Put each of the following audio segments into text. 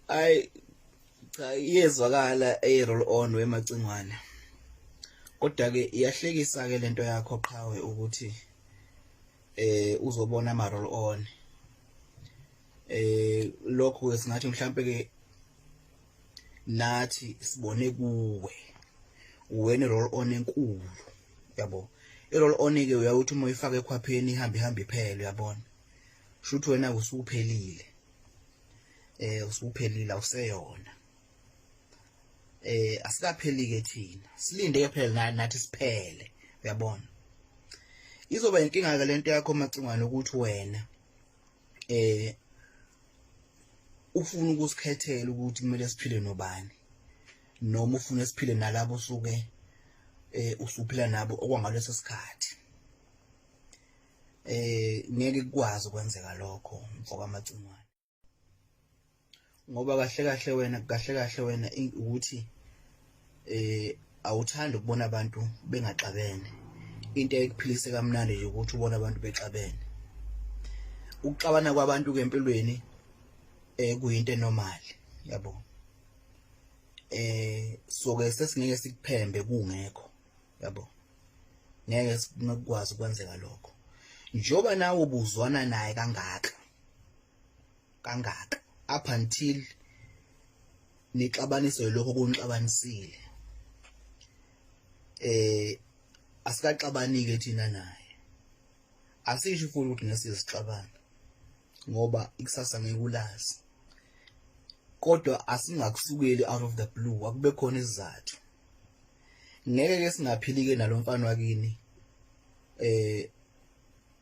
Ay cha iyezwakala roll on wemacingwane. Kodwa ke iyahlekisa ke lento yakho qhawe ukuthi uzobona ama roll on. Lokho ke singathi mhlambe ke nathi sibone kuwe. Uwena roll on enkulu. Yabo. I-roll on ke uyakuthi uma uyifaka ekhwapheni ihamba iphele uyabona. Shuthi wena usuphelile. Usuphelile awuseyona. Asikapheli ke thina. Silinde ke phela nathi siphele. Uyabona? Izoba inkinga ke lento yakho macingwane ukuthi wena ufuna ukusikhethela ukuthi kumele siphile nobani. Noma ufuna siphile nalabo usuke usuphila nabo okwangaleso sikhathi. Ngeke kukwazi ukwenzeka lokho mfoka amacingwane. Ngoba kahle wena ukuthi awuthandi ukubona abantu bengaxabene. Into ekuphilise kamnandi nje ukuthi ubone abantu bexabene. Ukuxabana kwabantu ke empilweni kuyinto normal, yabo. So ke sesingeke sikuphembe kungekho, yabo. Ngeke sikwazi ukwenzeka lokho. Njoba nawe ubuzwana naye kangaka up until nixabaniswe lokho kunixabanisile. Asikaxabanike thina naye. Asisho futhi ukuthi ngesizixabana ngoba ikusasa ngekulazi. Kodwa asingakusukeli out of the blue, akube khona isizathu. Ngeke ke singaphili ke nalomfana wakini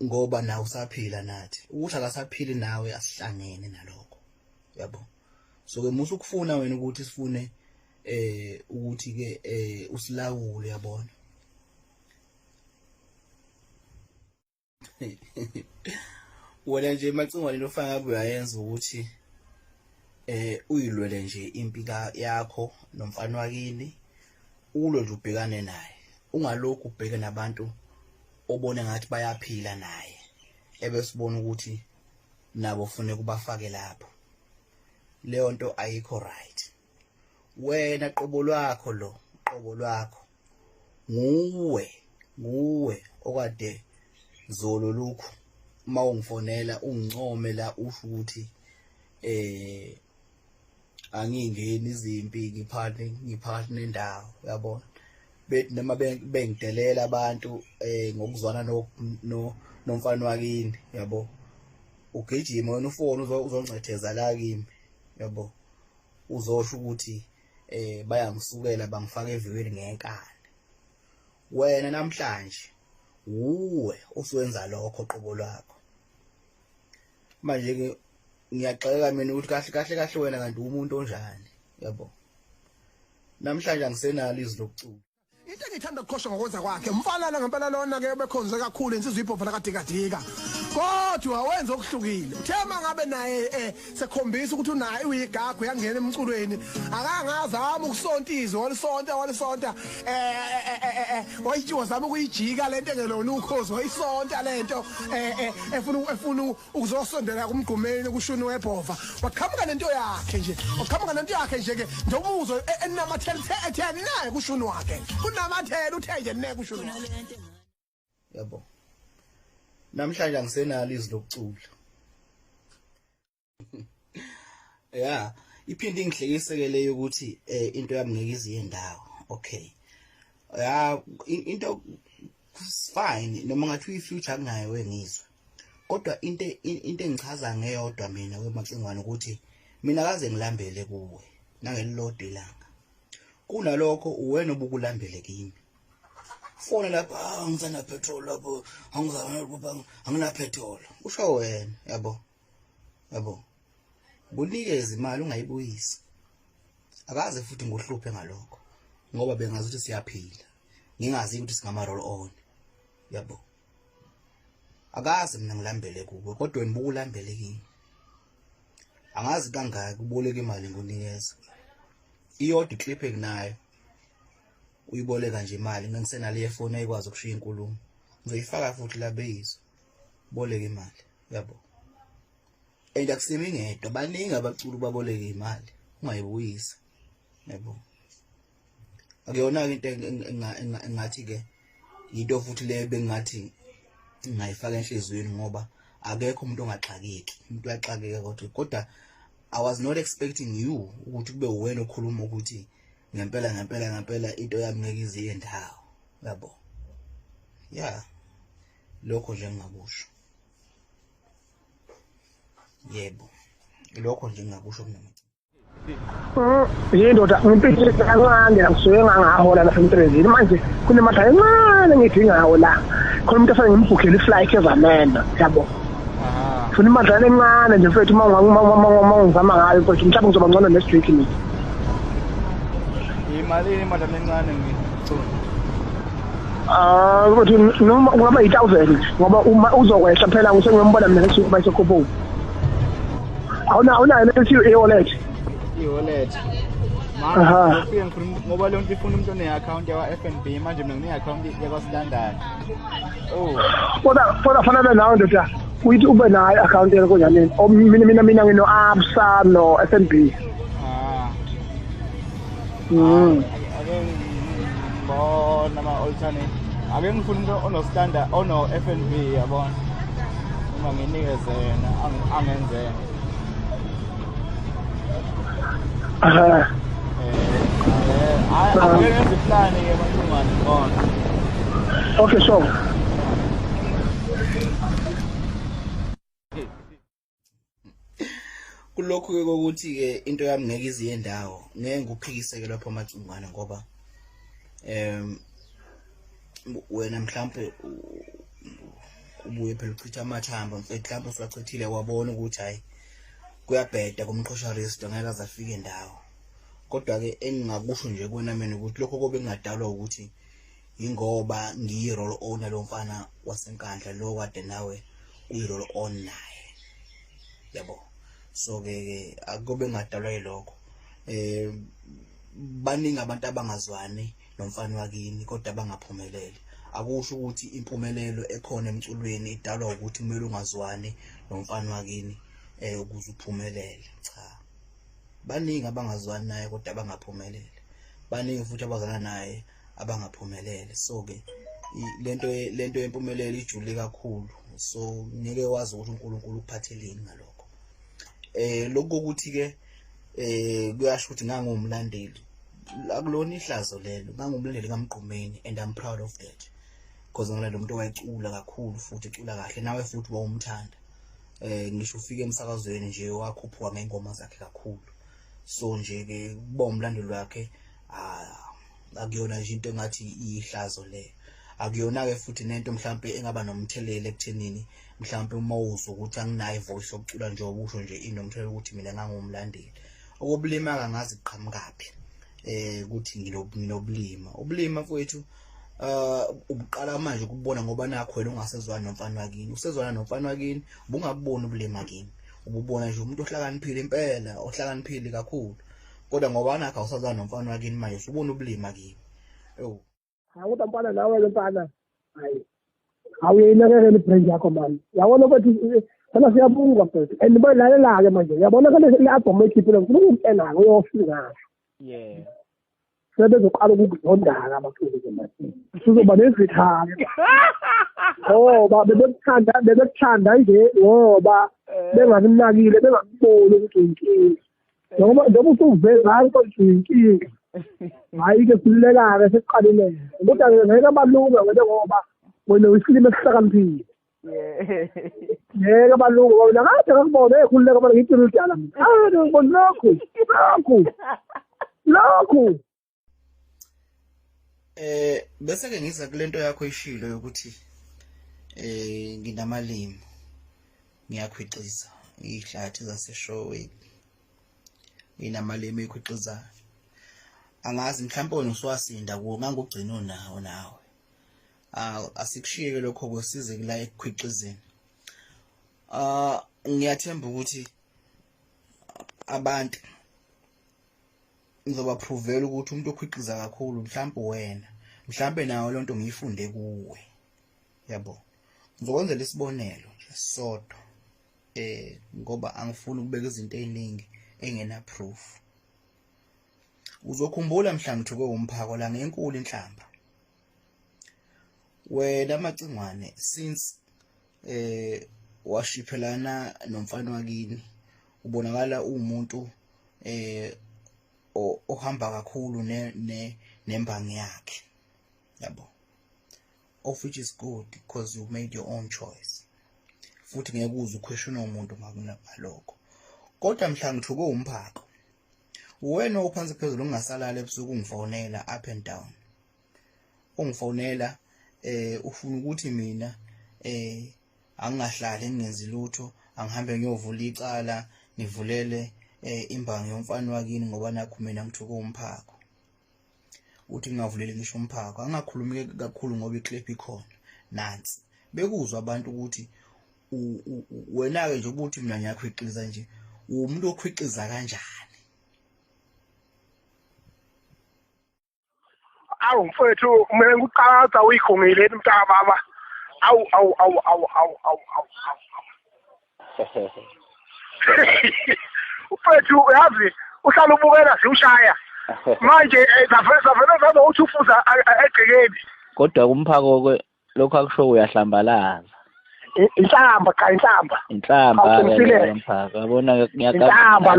ngoba nawe usaphila nathi. Ukuthi akasaphili nawe asihlangene nalokho. Yabo. So ke musu ukufuna wena ukuthi sifune ukuthi ke usilawule yabona. Wena nje macingwane lofana ngabe uyayenza ukuthi uyilwele nje impilo yakho nomfana wakini ulo nje ubhekane naye. Ungalokhu ubheke nabantu obone ngathi bayaphila naye. Ebesibona ukuthi nabo ufune kubafake lapho. Leyo nto ayikho right. Wena qobo lwakho nguwe okade zolo lokhu uma ungifonela ungincome la usho ukuthi angingeni izimpi ngiphathi nendawo uyabona. Bethi noma bengidelela abantu ngokuzwana nomfana wakini yabo. Ugijima wena ufone uzoncetheza la kimi yabo. Uzosho ukuthi bayangisukela bangifaka evikweni ngenkani. Wena namhlanje uwe usuwenza lokho qobo lwakho. Manje ke ngiyaxeka mina ukuthi kahle wena kanti umuntu onjani yabo. Namhlanje angisenalo izwi lokucula. Into engithanda ukukhosha ngokwenza kwakhe umfana ngempela lona ke bekhonze kakhulu insizwe iphopha lakadikadika. Kodwa wenza okuhlukile. Uthema ngabe naye sekhombisa ukuthi unaye uyigagu yangena emculweni. Akangazama ukusontiza walisonta wayitshiwa zama ukuyijika lento ngelona ukhozi wayisonta lento efuna ukuzosondela kumgqumeni kushuni wephova. Waqhamuka nento yakhe nje ke ndobuzo enamathele naye kushuni wakhe. Kunamathele uthe nje ne kushuni. Yabo. Namhlanje angisenalo izwi lokucula. Yeah, iphinde ingihlekise leyo ukuthi into yami ngeke iziye ndawo. Okay. Yeah, into fine noma ngathi uyifuture kungayo wengizwe. Kodwa into engichaza ngeyodwa mina wemacingwane ukuthi mina kaze ngilambele kuwe nangelilodwa ilanga. Kunalokho uwena obukulambele kimi. Fona lapha ngizana petrol lapho angina petrol. Usho wena yabo. Bunikeze imali ungayibuyisi. Akaze futhi ngohluphe ngalokho ngoba bengazi ukuthi siyaphila. Ngingazi ukuthi singama roll on. Yabo. Akaze mina ngilambele kuwe kodwa wena bukulambele kimi. Angazi kangaka uboleka imali ngonikeza. Iyodwa iclip enginayo. Uyiboleka nje imali ngisenale yefoni ayikwazi ukushiya inkulumo. Ngizoyifaka futhi la beyizwe. Boleka imali, yabo. and akusimi ngedwa baningi abaculi baboleka imali ungayibuyisa yabo akuyona into engathi ke into futhi le bengathi ngayifaka enhlizweni ngoba akekho umuntu ongaxakeki umuntu uyaxakeka kodwa I was not expecting you ukuthi kube wena okhuluma ukuthi ngempela into yami ngeke iziye ndawo yabo yeah lokho nje ngingakusho yebo lokho nje ngingakusho kunomuntu yindoda ngimpilo kancane ngisuke ngangahola la emtrezini manje kunemali encane ngidingayo la khona umuntu afanye ngimbukhele iflight ezamena yabo funa imali encane nje mfethu ngizama ngayo mfethu mhlawumbe ngizoba ngcono next week ni imali encane ngicela ukuthi noma kungaba 8,000 ngoba uma uzokwehla phela ngisengiyombona mina next week bayisekhopho awuna lethi e-wallet manje ufike ngikhuluma ngoba le nto ifuna umuntu one-account yakwa-FNB manje mina ngine-account yakwa-Standard kodwa fanele nawe ndoda uyithi ube nayo i-account yakho kanjani mina ngino-ABSA no-FNB ake ngibona ama-alternate ake ngifuna umuntu ono-Standard ono-FNB yabona uma nginikeze yena angenzela ngenza iplani ke mantungane ngibona okay so kulokhu ke ukuthi ke into yami ngeke iziye ndawo ngeke nguphikiseke lapho amacungwane ngoba wena mhlambe ubuye phela uchitha amathamba mhlawumbe usachithile wabona ukuthi hayi kuyabheda kumqhosha rest ngeke azafike ndawo kodwa ke engingakusho nje kuwena mina ukuthi lokho kobe ngadalwa ukuthi ingoba ngiyi role owner lo mfana wasenkandla lo kade nawe uyi role owner naye yabo so ke akube ngadalwa yilokho baningi abantu abangazwani nomfana wakini kodwa bangaphumeleli akusho ukuthi impumelelo ekhona emculweni idalwa ukuthi kumele ungazwani nomfana wakini ukuze uphumelele cha baningi abangazwani naye kodwa abangaphumeleli baningi futhi abazana naye abangaphumelele so ke lento yempumelelo ijule kakhulu so ngeke wazi ukuthi uNkulunkulu ukuphatheleni ngalokho lokho ukuthi ke kuyasho ukuthi ngangumlandeli akulona ihlazo lelo ngangumlandeli kaMgqumeni and I'm proud of that because ngilalo umuntu owayecula kakhulu futhi ecula kahle nawe futhi wawumthanda ngisho ufike emsakazweni nje wakhuphuka ngengoma zakhe kakhulu so nje ke kuba umlandeli wakhe akuyona nje into engathi ihlazo le akuyona ke futhi nento mhlawumbe engaba nomthelelo ekuthenini mhlawumbe uma uzwa ukuthi anginayo ivoice yokucula nje obusho nje inomthelelo ukuthi mina ngangumlandeli okubulima kangazi iqhamukaphi ukuthi nginobulima ubulima mfowethu ubuqala manje ukubona ngoba nakho wena ungasezwana nomfana wakini usezwana nomfana wakini ubungaboni ubulima kimi ububona nje umuntu ohlakaniphile impela ohlakaniphile kakhulu kodwa ngoba nakho awusazwana nomfana wakini manje usubona ubulima kimi awuthi mfana nawe lempana hayi awuyinakekela ibrand yakho manje yabona ukuthi sana siyabunga mfethu and bayalalela ke manje yabona kale le-album ekhiphile ngifuna ukutshela uyofika yeah sebezoqala ukuzondaka abaculi ke manje sizoba nezithaka ngoba bebekuthanda nje ngoba bengakunakile bengakuboni ukuthi uyinkinga noma usuveza hayi ukuthi uyinkinga hayi ke siluleka-ke sesiqalile kodwa ngeke abalunga ngoba wena uyisilimo esihlakaniphile ngeke abalunga ngoba nakade ngakubona ekhululeka abana ngiyitshela udala lokhu bese ke ngiza kulento yakho ishilo yokuthi nginamalimi ngiyakhwiqiza ihlathi zaseshowe nginamalimi ekhwiqizayo angazi mhlawumbe wena uswasinda kuwo ngangugcino nawe asikushiyeke lokho kwesize kula ekukhwiqizeni ngiyathemba ukuthi abantu ngizoba provela ukuthi umuntu okhwiqiza kakhulu mhlawumbe wena mhlawumbe nawe lonto ngiyifunde kuwe yabo ngizokwenzela isibonelo nje sodwa ngoba angifuni ukubeka izinto eziningi engena proof. Uzokhumbula mhla ngithuke umphako la ngenkulu inhlamba. Wena macingwane since washiphelana nomfana wakini ubonakala umuntu ohamba kakhulu nembangi yakhe, yabo, of which is good because you made your own choice. Futhi ngeke uze uquestione umuntu ngalokho. Kodwa mhla ngithuke umphako, wena uphansi phezulu ungasalala ebusuku ungifonela up and down. Ungifonela ufuna ukuthi mina angingahlali ngingenzi lutho, angihambe ngiyovula icala ngivulele imbangi yomfana wakini ngoba nakho mina ngithuke umphako. Uthi ngingavuleli ngisho umphako, angakhulumi kakhulu ngoba iclip ikhona. Nansi bekuzwa abantu ukuthi wena ke nje ukuthi mina ngiyakhwiqiza nje, umuntu okhwiqiza kanjani? Awu mfethu mina ngikuqaza uyikhongile mntaka baba. Awu. Mfethu uyazi uhlala ubukela nje ushaya. Manje zavela uthi ufuza egcekeni. Kodwa kumphako lokho akusho uyahlambalaza. Inhlamba ke umphako. Yabona ngiyaqamba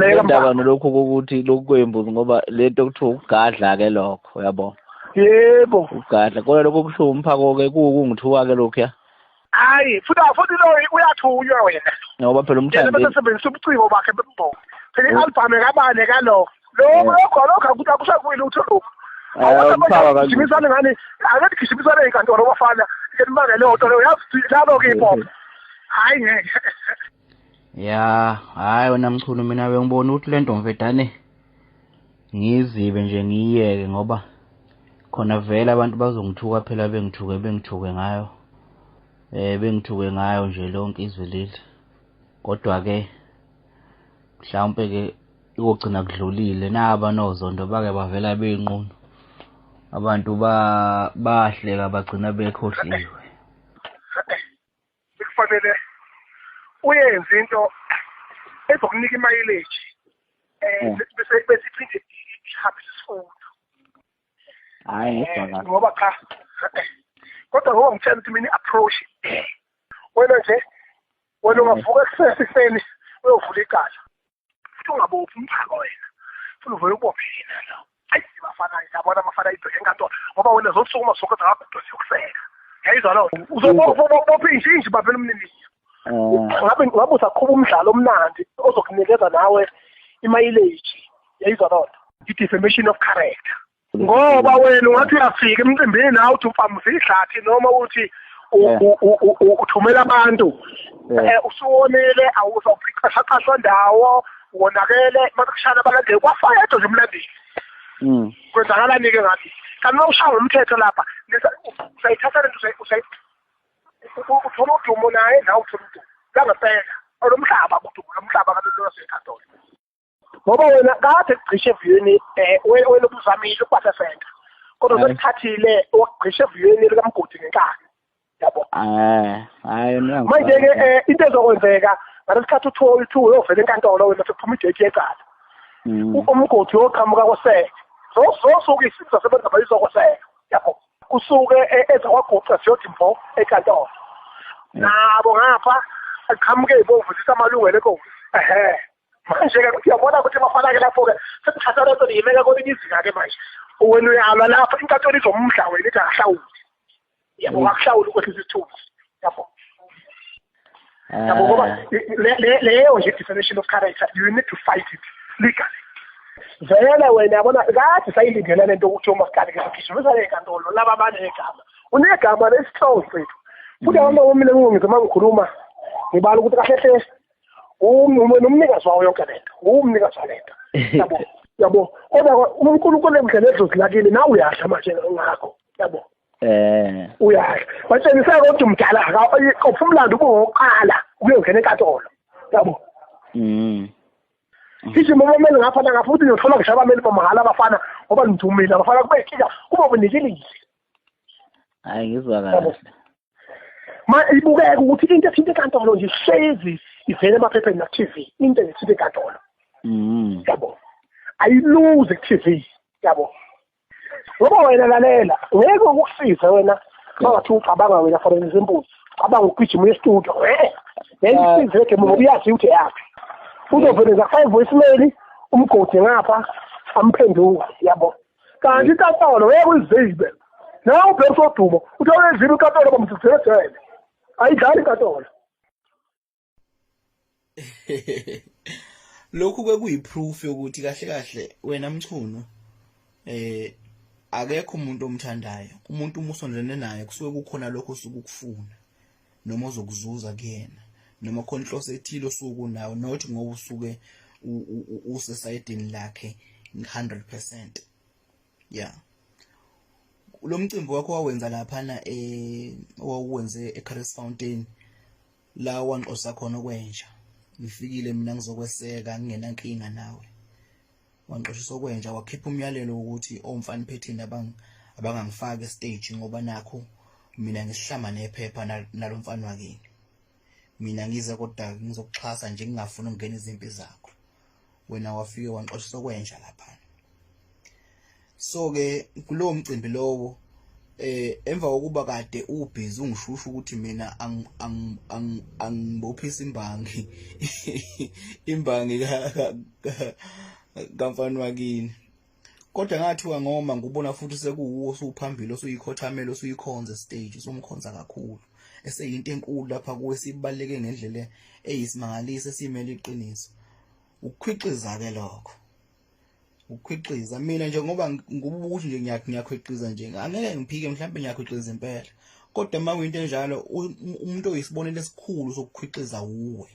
lokho kokuthi lokhu kwembuzi ngoba lento kuthiwa ukugadla ke lokho, yabo. Yebo. Ugadla kodwa lokho kusho umphako ke kungithuka ke lokho ya. Hayi, futhi lo uyathunywa wena. Ngoba phela umthandi bese sebenzisa ubuciko bakhe bembobo. Phela i-album ekabane kalo. Lokho akuthi akusakuyile utho lokho. Umphako kajimisane ngani, akathi gijimisane enkantolo bafana. Ngibanga leyo nto leyo yazi labo ke pop. Hayi ngeke. Ya, hayi wena Mchunu mina bengibona ukuthi lento mvedane ngizibe nje ngiyeke ngoba khona vele abantu bazongithuka phela bengithuke ngayo. Bengithuke ngayo nje lonke izwe leli. Kodwa ke mhlawumbe ke ukugcina kudlulile naba nozondo bake bavela beyinqunu. Abantu bahleka bagcina bekhohliwe. Kufanele uyenze into ezokunika imileage bese iphinde ihambise isifundo. Hayi ngoba cha kodwa ngoba ngitshela ukuthi mina approach wena nje ungavuka ekuseni uyovula icala futhi ungabophi umphako wena futhi uvele ubophe yena lo. Hayi bafana yabona abafana ibheke enkantolo ngoba wena zosukuma sokwenza ngapha yokuseka. Yayizwa lo uzobopha injinji baphela umnini. Ngabe usaqhuba umdlalo omnandi ozokunikeza nawe imileage. Yayizwa lo i-defamation of character. Ngoba wena ungathi uyafika emcimbini nawe uthi ufamisa idlathi noma uthi uthumela abantu usuwonele awuzawuqashaqashwa ndawo wonakele makushana abalandeli kwafayedwa nje umlandeli. Kwenzakalani ke ngathi kanti mawushaya umthetho lapha usayithatha lento uthola udumo naye nawe uthola udumo langempela olomhlaba kudumo lomhlaba kanti losenkantolo. Ngoba wena kade kugcishe eviyweni wena ubuzamile ukwasa center kodwa usithathile wakugcishe eviyweni likamgodi ngenkani, yabo. Hayi manje ke into ezokwenzeka ngalesikhathi uthi uyovela enkantolo wena sekuphuma idate yecala umgodi yoqhamuka kweseke zosuke isinto zasebenza bayizokweseka, yabo. Kusuke ezakwaguqa siyothi mvo enkantolo nabo ngapha aqhamuke ibovuzisa amalungelo enkosi. Manje ke uyabona ukuthi bafana ke lapho ke sekuthatha lento yimeka kwelinye izinga ke manje wena uyalwa lapho inkantolo izomhla wena ithi akahlawuli, yabo. Akahlawuli ukuthi isithunzi, yabo. Yabo ngoba leyo nje definition of character you need to fight it legally. Vele wena yabona kade sayilindele lento ukuthi umasikali ke sigijimisa le nkantolo laba banegama unegama lesihloko sethu futhi abantu bomile ngizoma ngikhuluma ngibala ukuthi kahle hle umnikazi wawo yonke lento umnikazi walento, yabo. Yabo kodwa uNkulunkulu emhlele edlozilakile nawe uyahla manje ngakho, yabo. Uyahla batshengisa ukuthi umdala akaphi umlando ubuqala ukuyongena enkantolo, yabo. Ithi momemele ngapha ngafuthi ngiyothola ngisho abameli bamahala abafana ngoba ngidumile abafana kube ikhika kuba bunikilile. Hayi ngizwa kahle. Ma ibukeke ukuthi into ethinta enkantolo nje hlezi ivele emaphepheni na TV into esithi enkantolo yabo ayiluze ku TV yabo ngoba wena lalela ngeke ukukusiza wena bangathi ucabanga wena for example cabanga ukugijima e-studio ngeke ke ngoba uyazi ukuthi yakhe uzoveneza 5 voicemail umgodi ngapha amphenduka yabo kanti inkantolo ngeke uyizibe nawe ubheka sodumo uthola izibe inkantolo bamthethele ayidlali inkantolo. Lokhu ke kuyiproof yokuthi kahle kahle wena Mchunu akekho umuntu omthandayo. Umuntu umusondelene naye kusuke kukhona lokho usukufuna noma ozokuzuza kuyena noma khona inhloso ethile osuku nawo not ngoba usuke usesayidini lakhe 100%. Yeah. Lo mcimbi wakho wawenza lapha na owenze eCaris Fountain la wanqosa khona kwenja. Ngifikile mina ngizokweseka ngingenankinga nawe. Wanqoshiswa kwenja wakhipha umyalelo ukuthi omfana phethini abangangifaka stage ngoba nakho mina ngisihlama nephepha nalomfana wakini. Mina ngize kodwa ngizokuxhasa nje ngingafuni ukungena izimpi zakho. Wena wafike wanqoshiswa kwenja lapha. So ke kulowo mcimbi lowo emva kokuba kade ubhizi ungishusha ukuthi mina angibophisa imbangi imbangi kamfana wakini kodwa ngathiwa ngoma ngubona futhi sekuwo usuphambili usuyikhothamela usuyikhonza stage usumkhonza kakhulu eseyinto enkulu lapha kuwe sibaleke ngendlela eyisimangaliso esimele iqiniso ukukhwiqiza ke lokho ukukhwiqiza mina nje ngoba ngubuthi nje ngiyakhwiqiza nje angeke ngiphike mhlawumbe ngiyakhwiqiza impela kodwa uma kuyinto enjalo umuntu oyisibonelo esikhulu sokukhwiqiza uwe